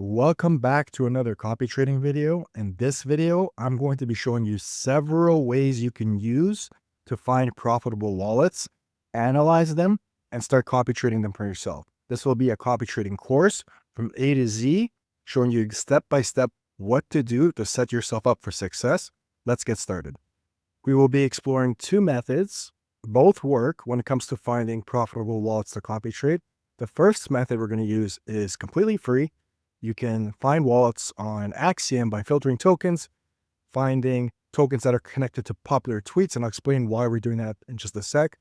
Welcome back to another copy trading video. In this video, I'm going to be showing you several ways you can use to find profitable wallets, analyze them, and start copy trading them for yourself. This will be a copy trading course from A to Z, showing you step by step what to do to set yourself up for success. Let's get started. We will be exploring two methods. Both work when it comes to finding profitable wallets to copy trade. The first method we're going to use is completely free. You can find wallets on Axiom by filtering tokens, finding tokens that are connected to popular tweets, and I'll explain why we're doing that in just a sec.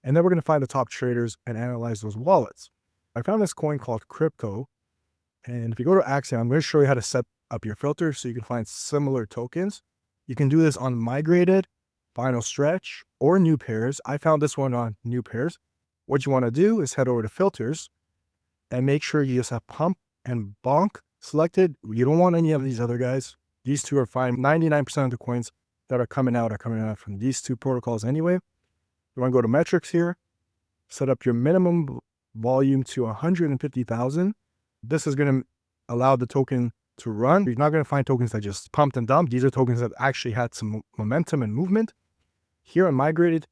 And then we're going to find the top traders and analyze those wallets. I found this coin called Crypto, and if you go to Axiom, I'm going to show you how to set up your filter so you can find similar tokens. You can do this on migrated, final stretch, or new pairs. I found this one on new pairs. What you want to do is head over to filters and make sure you just have pump and bonk selected. You don't want any of these other guys. These two are fine. 99% of the coins that are coming out from these two protocols anyway. You want to go to metrics here, set up your minimum volume to 150,000. This is going to allow the token to run. You're not going to find tokens that just pumped and dumped. These are tokens that actually had some momentum and movement. Here on migrated,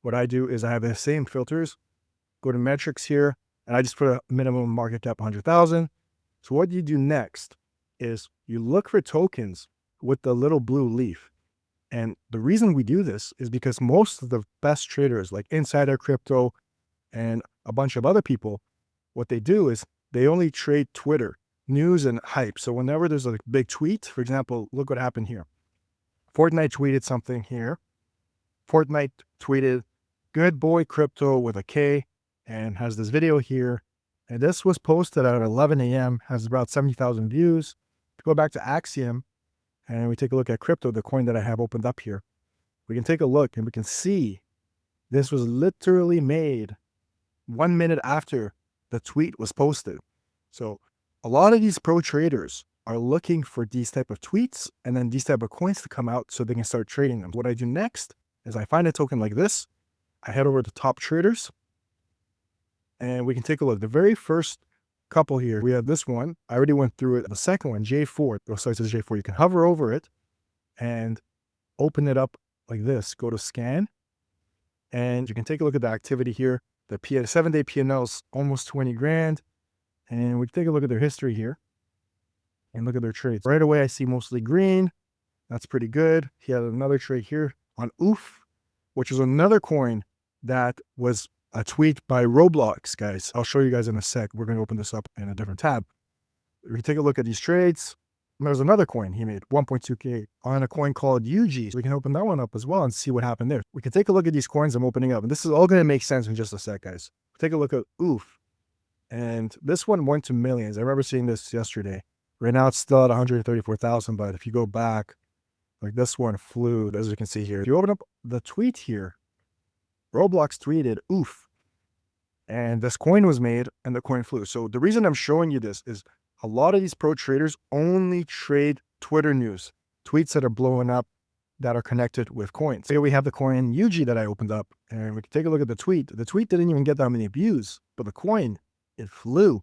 what I do is I have the same filters, go to metrics here, and I just put a minimum market cap 100,000. So what you do next is you look for tokens with the little blue leaf. And the reason we do this is because most of the best traders like Insider Crypto and a bunch of other people, what they do is they only trade Twitter, news and hype. So whenever there's a big tweet, for example, look what happened here. Fortnite tweeted something here. Fortnite tweeted, "Good boy crypto" with a K, and has this video here. And this was posted at 11 a.m., has about 70,000 views. Go back to Axiom, and we take a look at Crypto, the coin that I have opened up here. We can take a look, and we can see this was literally made 1 minute after the tweet was posted. So a lot of these pro traders are looking for these type of tweets and then these type of coins to come out so they can start trading them. What I do next is I find a token like this. I head over to top traders, and we can take a look. The very first couple here, we have this one. I already went through it. The second one, J4, it starts as J4. You can hover over it and open it up like this. Go to scan, and you can take a look at the activity here. The 7-day P&L is almost 20 grand. And we can take a look at their history here and look at their trades. Right away, I see mostly green. That's pretty good. He had another trade here on OOF, which is another coin that was a tweet by Roblox, guys. I'll show you guys in a sec. We're going to open this up in a different tab. We take a look at these trades. There's another coin he made, 1.2K, on a coin called UG. So we can open that one up as well and see what happened there. We can take a look at these coins I'm opening up. And this is all going to make sense in just a sec, guys. Take a look at OOF. And this one went to millions. I remember seeing this yesterday. Right now, it's still at 134,000. But if you go back, like this one flew, as you can see here. If you open up the tweet here, Roblox tweeted OOF, and this coin was made and the coin flew. So the reason I'm showing you this is a lot of these pro traders only trade Twitter news, tweets that are blowing up that are connected with coins. Here we have the coin UG that I opened up, and we can take a look at the tweet. The tweet didn't even get that many views, but the coin, it flew.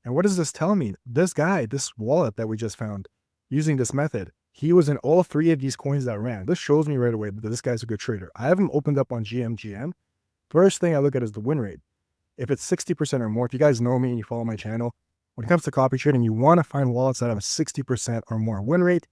And what does this tell me? This guy, this wallet that we just found using this method, he was in all three of these coins that ran. This shows me right away that this guy's a good trader. I have him opened up on GMGN. First thing I look at is the win rate. If it's 60% or more, if you guys know me and you follow my channel, when it comes to copy trading, you want to find wallets that have a 60% or more win rate.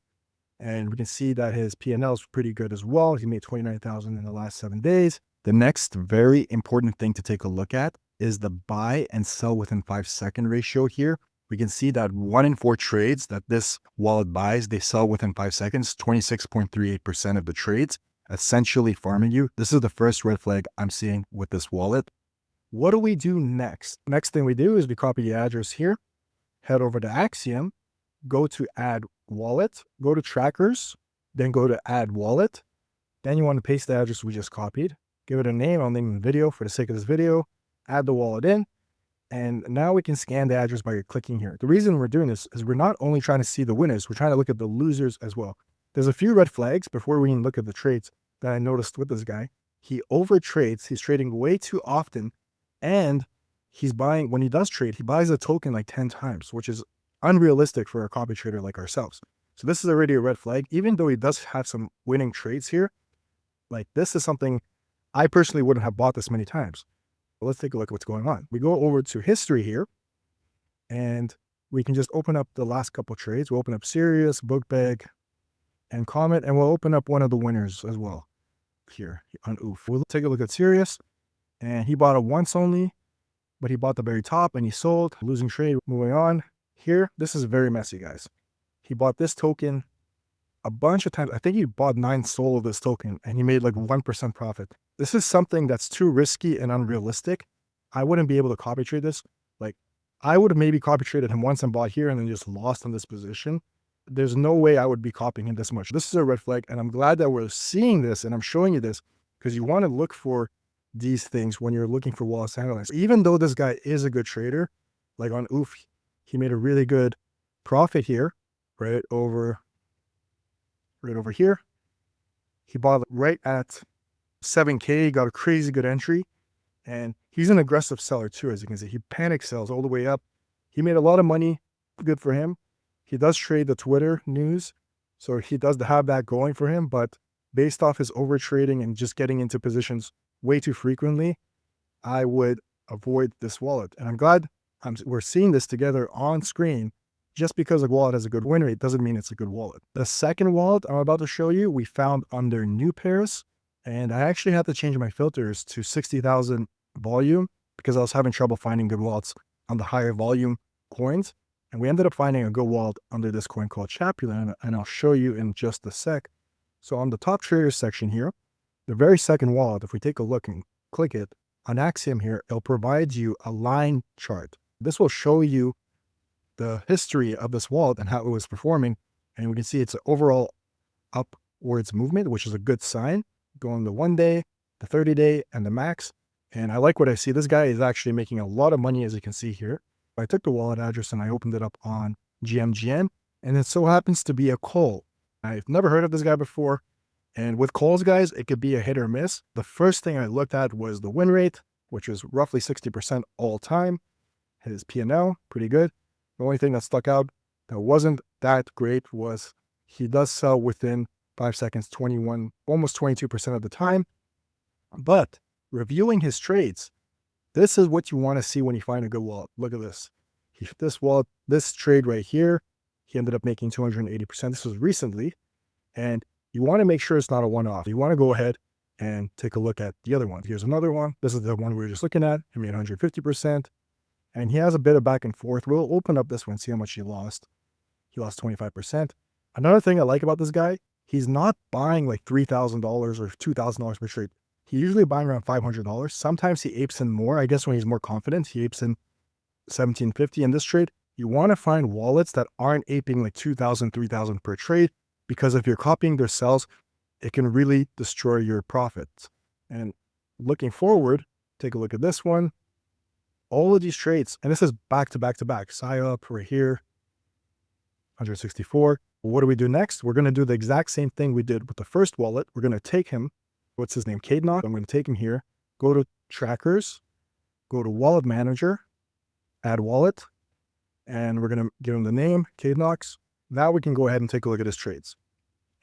And we can see that his P&L is pretty good as well. He made 29,000 in the last 7 days. The next very important thing to take a look at is the buy and sell within 5-second ratio here. We can see that 1 in 4 trades that this wallet buys, they sell within 5 seconds, 26.38% of the trades, essentially farming you. This is the first red flag I'm seeing with this wallet. What do we do next? Next thing we do is we copy the address here, head over to Axiom, go to add wallet, go to trackers, then go to add wallet. Then you want to paste the address we just copied, give it a name. I'll name it video for the sake of this video, add the wallet in. And now we can scan the address by clicking here. The reason we're doing this is we're not only trying to see the winners, we're trying to look at the losers as well. There's a few red flags before we even look at the trades that I noticed with this guy. He over trades. He's trading way too often. And he's buying, when he does trade, he buys a token like 10 times, which is unrealistic for a copy trader like ourselves. So this is already a red flag, even though he does have some winning trades here. Like, this is something I personally wouldn't have bought this many times. But let's take a look at what's going on. We go over to history here, and we can just open up the last couple trades. We'll open up Sirius, Bookbag, and Comet, and we'll open up one of the winners as well here on OOF. We'll take a look at Sirius, and he bought it once only, but he bought the very top and he sold, losing trade. Moving on here, this is very messy, guys. He bought this token a bunch of times. I think he bought 9 sold of this token and he made like 1% profit. This is something that's too risky and unrealistic. I wouldn't be able to copy trade this. Like, I would have maybe copy traded him once and bought here and then just lost on this position. There's no way I would be copying him this much. This is a red flag, and I'm glad that we're seeing this and I'm showing you this, because you want to look for these things when you're looking for wallets to analyze. Even though this guy is a good trader, like on OOF, he made a really good profit here, right over here. He bought right at 7K, got a crazy good entry, and he's an aggressive seller too, as you can see. He panic sells all the way up. He made a lot of money, good for him. He does trade the Twitter news, so he does have that going for him, but based off his over trading and just getting into positions way too frequently, I would avoid this wallet. And I'm glad we're seeing this together on screen. Just because a wallet has a good win rate doesn't mean it's a good wallet. The second wallet I'm about to show you, we found under new pairs, and I actually had to change my filters to 60,000 volume because I was having trouble finding good wallets on the higher volume coins. And we ended up finding a good wallet under this coin called Chapula, and I'll show you in just a sec. So on the top traders section here, the very second wallet, if we take a look and click it, on Axiom here, it'll provide you a line chart. This will show you the history of this wallet and how it was performing. And we can see it's an overall upwards movement, which is a good sign, going the 1 day, the 30-day, and the max. And I like what I see. This guy is actually making a lot of money, as you can see here. I took the wallet address and I opened it up on GMGN, and it so happens to be a call. I've never heard of this guy before. And with calls, guys, it could be a hit or miss. The first thing I looked at was the win rate, which was roughly 60% all time. His P&L, pretty good. The only thing that stuck out that wasn't that great was he does sell within 5 seconds, almost 22% of the time. But reviewing his trades, this is what you want to see when you find a good wallet. Look at this. This trade right here, he ended up making 280%. This was recently. And you want to make sure it's not a one-off. You want to go ahead and take a look at the other one. Here's another one. This is the one we were just looking at. He made 150%. And he has a bit of back and forth. We'll open up this one, see how much he lost. He lost 25%. Another thing I like about this guy, he's not buying like $3,000 or $2,000 per trade. He's usually buying around $500. Sometimes he apes in more. I guess when he's more confident, he apes in $1,750 in this trade. You want to find wallets that aren't aping like $2,000, $3,000 per trade, because if you're copying their sells, it can really destroy your profits. And looking forward, take a look at this one. All of these trades, and this is back to back to back. PsyUp right here, 164. What do we do next? We're going to do the exact same thing we did with the first wallet. We're going to take him. What's his name? Cadenock. I'm going to take him here. Go to trackers. Go to wallet manager. Add wallet. And we're going to give him the name, Cadenox. Now we can go ahead and take a look at his trades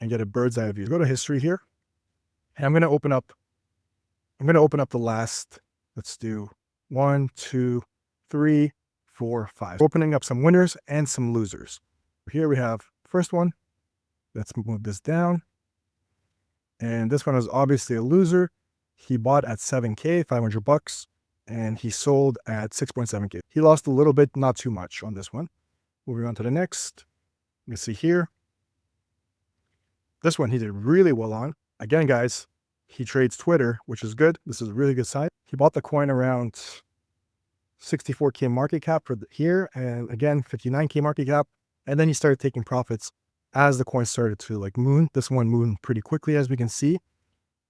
and get a bird's eye view. Go to history here. And I'm going to open up the last, let's do 1, 2, 3, 4, 5. Opening up some winners and some losers. Here we have first one. Let's move this down. And this one is obviously a loser. He bought at 7K, 500 bucks, and he sold at 6.7K. He lost a little bit, not too much on this one. Moving on to the next. You see here. This one he did really well on. Again, guys, he trades Twitter, which is good. This is a really good sign. He bought the coin around 64K market cap for here, and again, 59K market cap. And then he started taking profits as the coin started to like moon. This one mooned pretty quickly, as we can see.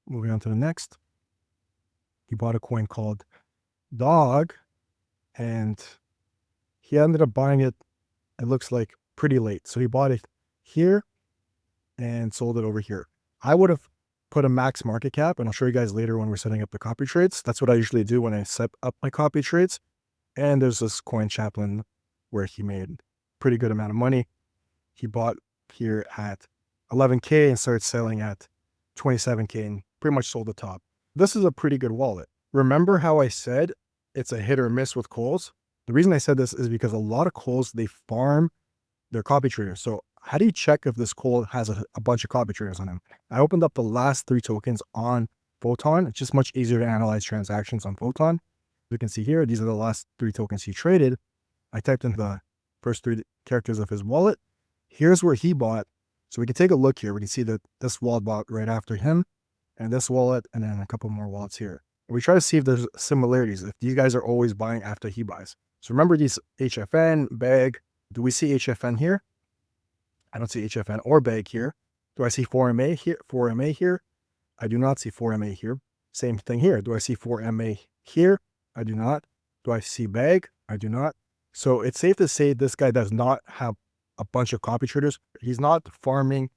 Moving on to the next. He bought a coin called Dog, and he ended up buying it, it looks like, pretty late. So he bought it here and sold it over here. I would have put a max market cap, and I'll show you guys later when we're setting up the copy trades. That's what I usually do when I set up my copy trades. And there's this coin Chaplin where he made pretty good amount of money. He bought here at 11K and started selling at 27K and pretty much sold the top. This is a pretty good wallet. Remember how I said it's a hit or miss with calls? The reason I said this is because a lot of calls, they farm their copy traders. So how do you check if this call has a bunch of copy traders on them? I opened up the last 3 tokens on Photon. It's just much easier to analyze transactions on Photon. You can see here, these are the last 3 tokens he traded. I typed in the first 3 characters of his wallet. Here's where he bought. So we can take a look here. We can see that this wallet bought right after him, and this wallet, and then a couple more wallets here. And we try to see if there's similarities, if these guys are always buying after he buys. So remember these HFN, BAG. Do we see HFN here? I don't see HFN or BAG here. Do I see 4MA here? 4MA here? I do not see 4MA here. Same thing here. Do I see 4MA here? I do not. Do I see BAG? I do not. So it's safe to say this guy does not have a bunch of copy traders. He's not farming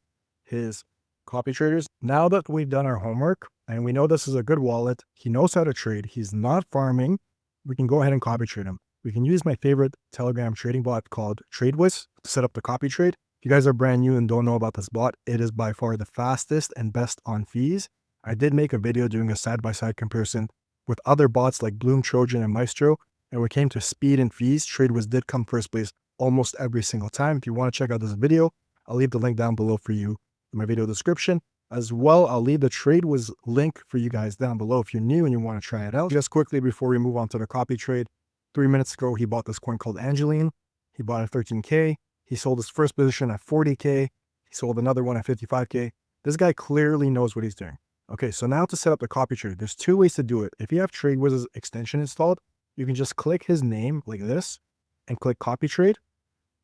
his copy traders. Now that we've done our homework and we know this is a good wallet, he knows how to trade, he's not farming, we can go ahead and copy trade him. We can use my favorite Telegram trading bot called TradeWiz to set up the copy trade. If you guys are brand new and don't know about this bot, it is by far the fastest and best on fees. I did make a video doing a side-by-side comparison with other bots like Bloom, Trojan, and Maestro. And when it came to speed and fees, TradeWiz did come first place almost every single time. If you want to check out this video, I'll leave the link down below for you in my video description. As well, I'll leave the TradeWiz link for you guys down below if you're new and you want to try it out. Just quickly before we move on to the copy trade, 3 minutes ago, he bought this coin called Angeline. He bought it at 13K. He sold his first position at 40K. He sold another one at 55K. This guy clearly knows what he's doing. Okay, so now to set up the copy trade, there's 2 ways to do it. If you have TradeWiz's extension installed, you can just click his name like this and click copy trade,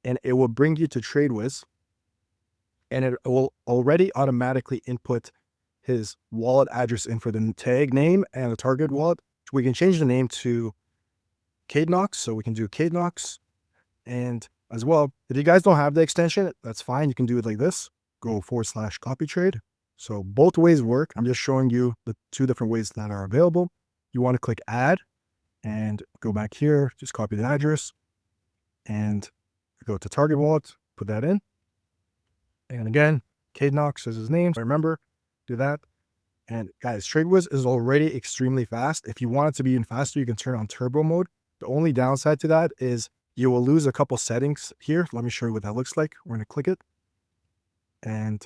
and it will bring you to TradeWiz, and it will already automatically input his wallet address in for the tag name and the target wallet. We can change the name to Cadenox, so we can do Cadenox. And as well, if you guys don't have the extension, that's fine. You can do it like this, go / copy trade. So both ways work. I'm just showing you the 2 different ways that are available. You want to click add and go back here, just copy the address and go to target wallet, put that in. And again, Cadenox is his name. So remember, do that. And guys, TradeWiz is already extremely fast. If you want it to be even faster, you can turn on turbo mode. The only downside to that is you will lose a couple settings here. Let me show you what that looks like. We're going to click it. And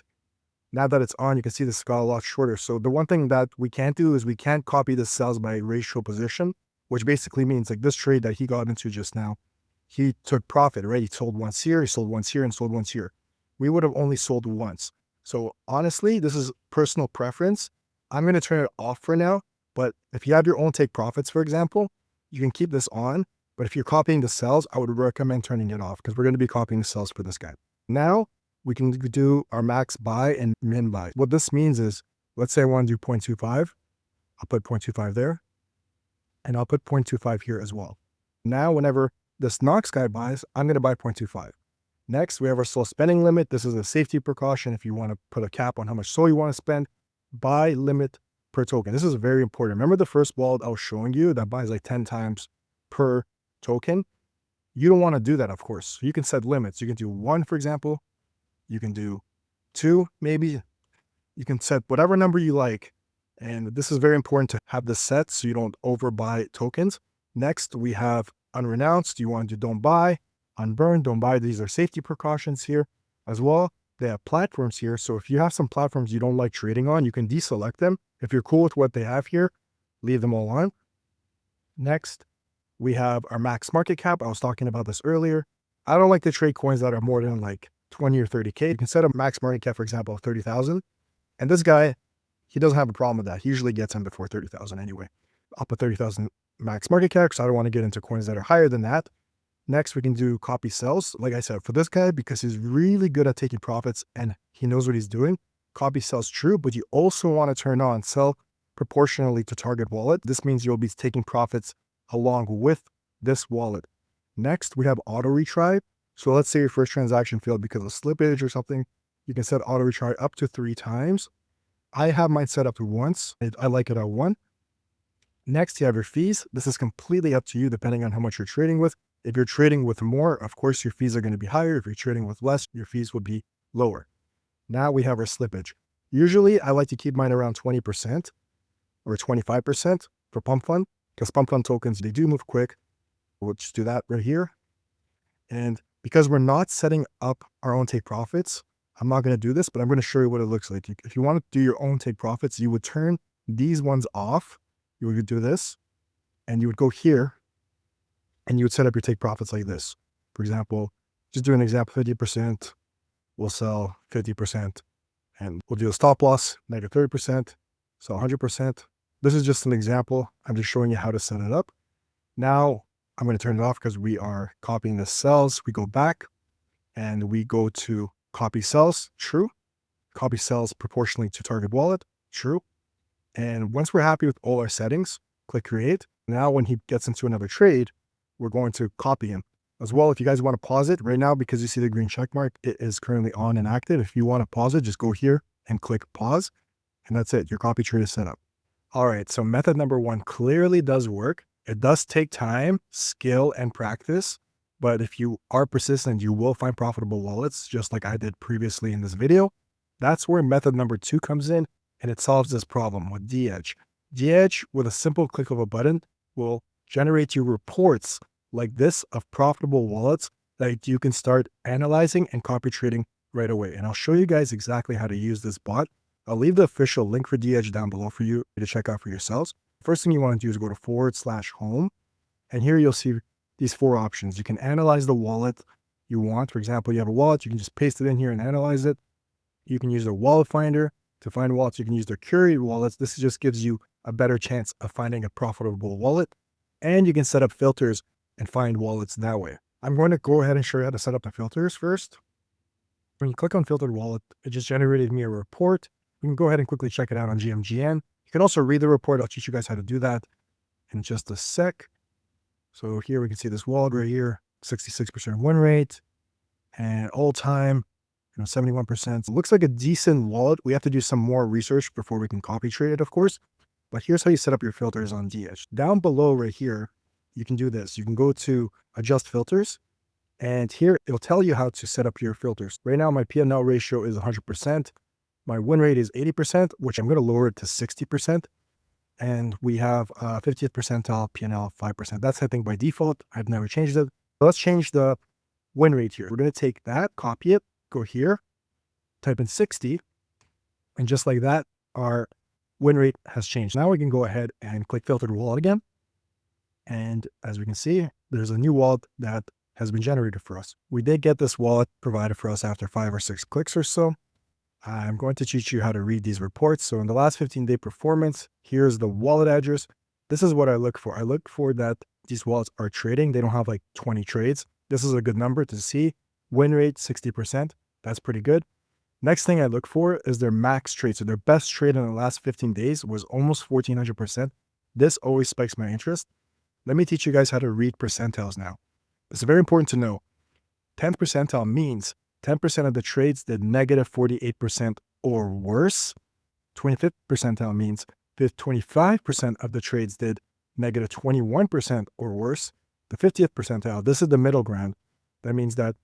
now that it's on, you can see this got a lot shorter. So the one thing that we can't do is we can't copy the sells by ratio position, which basically means like this trade that he got into just now, he took profit, right? He sold once here, he sold once here, and sold once here. We would have only sold once. So honestly, this is personal preference. I'm going to turn it off for now. But if you have your own take profits, for example, you can keep this on. But if you're copying the sells, I would recommend turning it off because we're going to be copying the sells for this guy. Now we can do our max buy and min buy. What this means is, let's say I want to do 0.25. I'll put 0.25 there. And I'll put 0.25 here as well. Now, whenever this Knox guy buys, I'm going to buy 0.25. Next, we have our slow spending limit. This is a safety precaution. If you want to put a cap on how much slow you want to spend, buy limit per token. This is very important. Remember the first wallet I was showing you that buys like 10 times per token? You don't want to do that, of course. You can set limits. You can do 1, for example. You can do 2, maybe. You can set whatever number you like. And this is very important to have this set so you don't overbuy tokens. Next, we have unrenounced. You want to do don't buy, unburned, don't buy. These are safety precautions here as well. They have platforms here. So if you have some platforms you don't like trading on, you can deselect them. If you're cool with what they have here, leave them all on. Next, we have our max market cap. I was talking about this earlier. I don't like to trade coins that are more than like 20 or 30K. You can set a max market cap, for example, of 30,000. And this guy, he doesn't have a problem with that. He usually gets in before 30,000 anyway. I'll put 30,000 max market cap because I don't want to get into coins that are higher than that. Next, we can do copy sells. Like I said, for this guy, because he's really good at taking profits and he knows what he's doing, copy sells true, but you also want to turn on sell proportionally to target wallet. This means you'll be taking profits along with this wallet. Next, we have auto retry. So let's say your first transaction failed because of slippage or something. You can set auto retry up to 3 times. I have mine set up to once. I like it at 1. Next, you have your fees. This is completely up to you depending on how much you're trading with. If you're trading with more, of course, your fees are going to be higher. If you're trading with less, your fees would be lower. Now we have our slippage. Usually I like to keep mine around 20% or 25% for pump fund, because pump fund tokens, they do move quick. We'll just do that right here. And because we're not setting up our own take profits, I'm not going to do this, but I'm going to show you what it looks like. If you want to do your own take profits, you would turn these ones off. You would do this, and you would go here, and you would set up your take profits like this. For example, just do an example, 50%, we'll sell 50%, and we'll do a stop loss, negative 30%, so 100%. This is just an example. I'm just showing you how to set it up. Now, I'm going to turn it off because we are copying the cells. We go back, and we go to copy cells, true. Copy cells proportionally to target wallet, true. And once we're happy with all our settings, click create. Now, when he gets into another trade, we're going to copy him. As well, if you guys want to pause it right now, because you see the green check mark, it is currently on and active. If you want to pause it, just go here and click pause, and that's it. Your copy trade is set up. All right, so method number one clearly does work. It does take time, skill, and practice, but if you are persistent, you will find profitable wallets, just like I did previously in this video. That's where method number two comes in, and it solves this problem with dEdge. dEdge, with a simple click of a button, will generate you reports like this of profitable wallets that you can start analyzing and copy trading right away. And I'll show you guys exactly how to use this bot. I'll leave the official link for dEdge down below for you to check out for yourselves. First thing you want to do is go to /home. And here you'll see these four options. You can analyze the wallet you want. For example, you have a wallet, you can just paste it in here and analyze it. You can use their wallet finder to find wallets. You can use their curated wallets. This just gives you a better chance of finding a profitable wallet. And you can set up filters and find wallets that way. I'm going to go ahead and show you how to set up the filters first. When you click on filtered wallet, it just generated me a report. You can go ahead and quickly check it out on GMGN. You can also read the report. I'll teach you guys how to do that in just a sec. So here we can see this wallet right here, 66% win rate, and all time, 71%. It looks like a decent wallet. We have to do some more research before we can copy trade it, of course. But here's how you set up your filters on dEdge. Down below right here, you can do this. You can go to adjust filters, and here it'll tell you how to set up your filters. Right now, my P&L ratio is 100%. My win rate is 80%, which I'm going to lower it to 60%. And we have 50th percentile P&L 5%. That's, I think, by default. I've never changed it. So let's change the win rate here. We're going to take that, copy it, go here, type in 60, and just like that, our win rate has changed. Now we can go ahead and click filtered wallet again. And as we can see, there's a new wallet that has been generated for us. We did get this wallet provided for us after 5 or 6 clicks or so. I'm going to teach you how to read these reports. So in the last 15-day performance, here's the wallet address. This is what I look for. I look for that these wallets are trading. They don't have like 20 trades. This is a good number to see. Win rate, 60%. That's pretty good. Next thing I look for is their max trade. So their best trade in the last 15 days was almost 1,400%. This always spikes my interest. Let me teach you guys how to read percentiles now. It's very important to know. 10th percentile means 10% of the trades did negative 48% or worse. 25th percentile means 25% of the trades did negative 21% or worse. The 50th percentile, this is the middle ground. That means that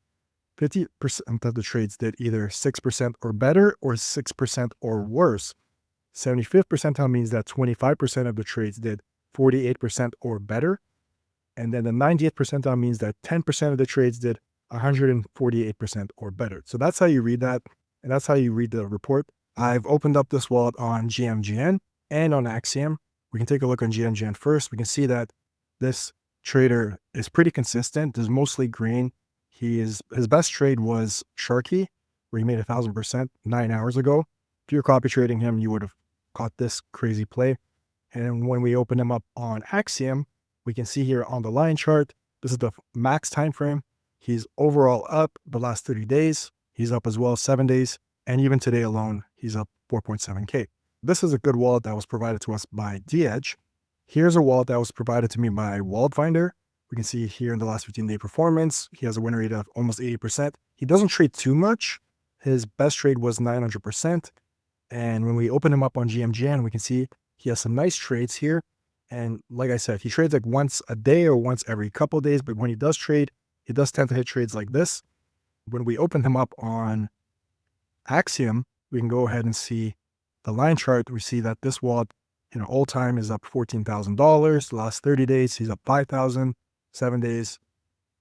50% of the trades did either 6% or better or 6% or worse. 75th percentile means that 25% of the trades did 48% or better. And then the 90th percentile means that 10% of the trades did 148% or better. So that's how you read that. And that's how you read the report. I've opened up this wallet on GMGN and on Axiom. We can take a look on GMGN first. We can see that this trader is pretty consistent. There's mostly green. His best trade was Sharky, where he made 1,000% 9 hours ago. If you're copy trading him, you would have caught this crazy play. And when we open him up on Axiom, we can see here on the line chart, this is the max time frame. He's overall up the last 30 days. He's up as well 7 days. And even today alone, he's up 4.7K. This is a good wallet that was provided to us by dEdge. Here's a wallet that was provided to me by Wallet Finder. We can see here in the last 15-day performance, he has a win rate of almost 80%. He doesn't trade too much. His best trade was 900%. And when we open him up on GMGN, we can see he has some nice trades here. And like I said, he trades like once a day or once every couple of days. But when he does trade, he does tend to hit trades like this. When we open him up on Axiom, we can go ahead and see the line chart. We see that this wallet, all time is up $14,000. The last 30 days, he's up 5,000. 7 days,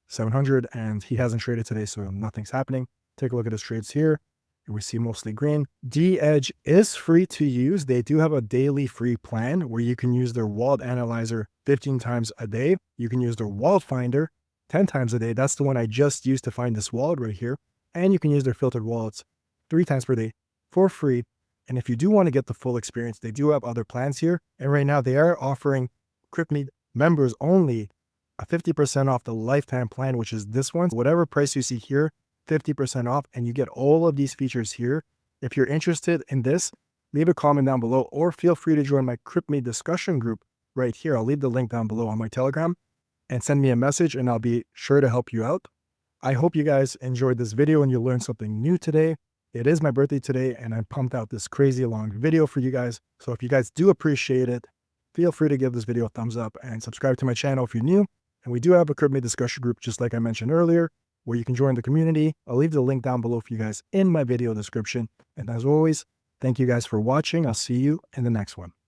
700, and he hasn't traded today, so nothing's happening. Take a look at his trades here. We see mostly green. dEdge is free to use. They do have a daily free plan where you can use their wallet analyzer 15 times a day. You can use their wallet finder 10 times a day. That's the one I just used to find this wallet right here. And you can use their filtered wallets 3 times per day for free. And if you do want to get the full experience, they do have other plans here. And right now they are offering CryptMe members only a 50% off the lifetime plan, which is this one. Whatever price you see here, 50% off, and you get all of these features here. If you're interested in this, leave a comment down below or feel free to join my CryptMe discussion group right here. I'll leave the link down below on my Telegram and send me a message and I'll be sure to help you out. I hope you guys enjoyed this video and you learned something new today. It is my birthday today and I pumped out this crazy long video for you guys. So if you guys do appreciate it, feel free to give this video a thumbs up and subscribe to my channel if you're new. And we do have a CryptMe discussion group, just like I mentioned earlier, where you can join the community. I'll leave the link down below for you guys in my video description. And as always, thank you guys for watching. I'll see you in the next one.